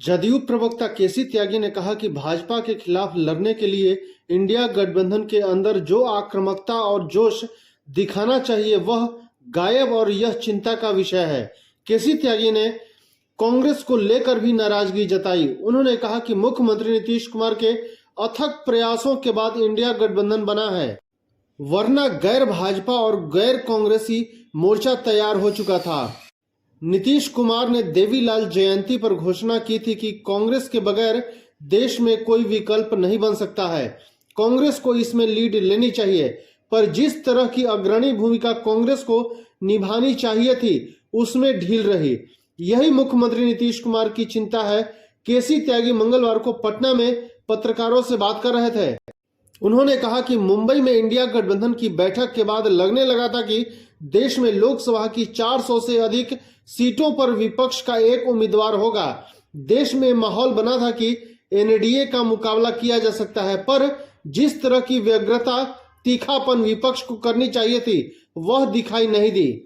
जदयू प्रवक्ता केसी त्यागी ने कहा कि भाजपा के खिलाफ लड़ने के लिए इंडिया गठबंधन के अंदर जो आक्रामकता और जोश दिखाना चाहिए वह गायब और यह चिंता का विषय है। केसी त्यागी ने कांग्रेस को लेकर भी नाराजगी जताई। उन्होंने कहा कि मुख्यमंत्री नीतीश कुमार के अथक प्रयासों के बाद इंडिया गठबंधन बना है, वरना गैर भाजपा और गैर कांग्रेसी मोर्चा तैयार हो चुका था। नीतीश कुमार ने देवीलाल जयंती पर घोषणा की थी कि कांग्रेस के बगैर देश में कोई विकल्प नहीं बन सकता है, कांग्रेस को इसमें लीड लेनी चाहिए। पर जिस तरह की अग्रणी भूमिका कांग्रेस को निभानी चाहिए थी उसमें ढील रही, यही मुख्यमंत्री नीतीश कुमार की चिंता है। केसी त्यागी मंगलवार को पटना में पत्रकारों से बात कर रहे थे। उन्होंने कहा कि मुंबई में इंडिया गठबंधन की बैठक के बाद लगने लगा था कि देश में लोकसभा की 400 से अधिक सीटों पर विपक्ष का एक उम्मीदवार होगा। देश में माहौल बना था कि एनडीए का मुकाबला किया जा सकता है, पर जिस तरह की व्यग्रता तीखापन विपक्ष को करनी चाहिए थी वह दिखाई नहीं दी।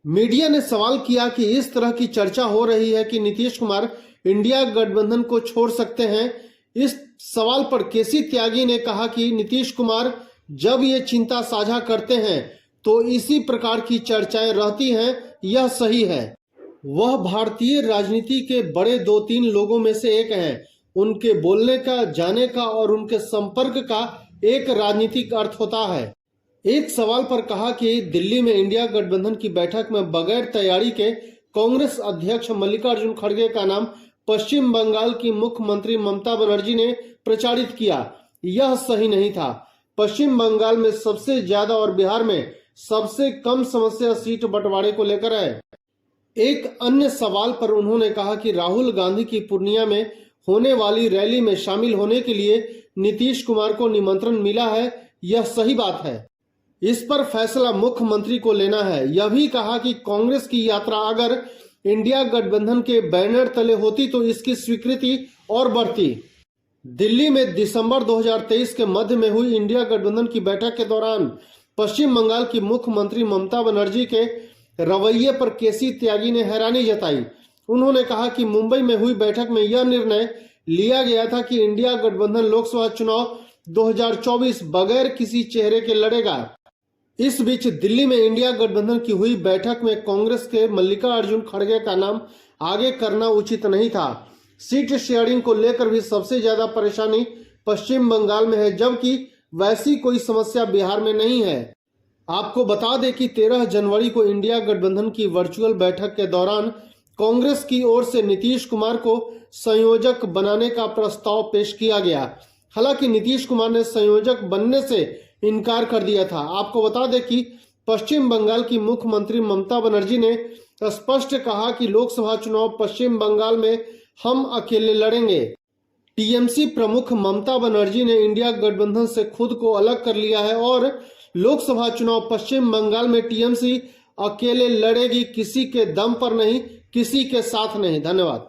मीडिया ने सवाल किया कि इस तरह की चर्चा हो रही है कि नीतीश कुमार इंडिया गठबंधन को छोड़ सकते हैं। इस सवाल पर केसी त्यागी ने कहा कि नीतीश कुमार जब ये चिंता साझा करते हैं तो इसी प्रकार की चर्चाएं रहती हैं, यह सही है। वह भारतीय राजनीति के बड़े 2-3 लोगों में से एक हैं। उनके बोलने का, जाने का और उनके संपर्क का एक राजनीतिक अर्थ होता है। एक सवाल पर कहा कि दिल्ली में इंडिया गठबंधन की बैठक में बगैर तैयारी के कांग्रेस अध्यक्ष मल्लिकार्जुन खड़गे का नाम पश्चिम बंगाल की मुख्यमंत्री ममता बनर्जी ने प्रचारित किया, यह सही नहीं था। पश्चिम बंगाल में सबसे ज्यादा और बिहार में सबसे कम समस्या सीट बंटवारे को लेकर है। एक अन्य सवाल पर उन्होंने कहा कि राहुल गांधी की पूर्णिया में होने वाली रैली में शामिल होने के लिए नीतीश कुमार को निमंत्रण मिला है, यह सही बात है। इस पर फैसला मुख्यमंत्री को लेना है। यह भी कहा कि कांग्रेस की यात्रा अगर इंडिया गठबंधन के बैनर तले होती तो इसकी स्वीकृति और बढ़ती। दिल्ली में दिसंबर 2023 के मध्य में हुई इंडिया गठबंधन की बैठक के दौरान पश्चिम बंगाल की मुख्यमंत्री ममता बनर्जी के रवैये पर केसी त्यागी ने हैरानी जताई। उन्होंने कहा कि मुंबई में हुई बैठक में यह निर्णय लिया गया था कि इंडिया गठबंधन लोकसभा चुनाव 2024 बगैर किसी चेहरे के लड़ेगा। इस बीच दिल्ली में इंडिया गठबंधन की हुई बैठक में कांग्रेस के मल्लिकार्जुन खड़गे का नाम आगे करना उचित नहीं था। सीट शेयरिंग को लेकर भी सबसे ज्यादा परेशानी पश्चिम बंगाल में है, जबकि वैसी कोई समस्या बिहार में नहीं है। आपको बता दें कि 13 जनवरी को इंडिया गठबंधन की वर्चुअल बैठक के दौरान कांग्रेस की ओर से नीतीश कुमार को संयोजक बनाने का प्रस्ताव पेश किया गया। हालांकि नीतीश कुमार ने संयोजक बनने से इनकार कर दिया था। आपको बता दें कि पश्चिम बंगाल की मुख्यमंत्री ममता बनर्जी ने स्पष्ट कहा कि लोकसभा चुनाव पश्चिम बंगाल में हम अकेले लड़ेंगे। टीएमसी प्रमुख ममता बनर्जी ने इंडिया गठबंधन से खुद को अलग कर लिया है और लोकसभा चुनाव पश्चिम बंगाल में टीएमसी अकेले लड़ेगी, किसी के दम पर नहीं, किसी के साथ नहीं। धन्यवाद।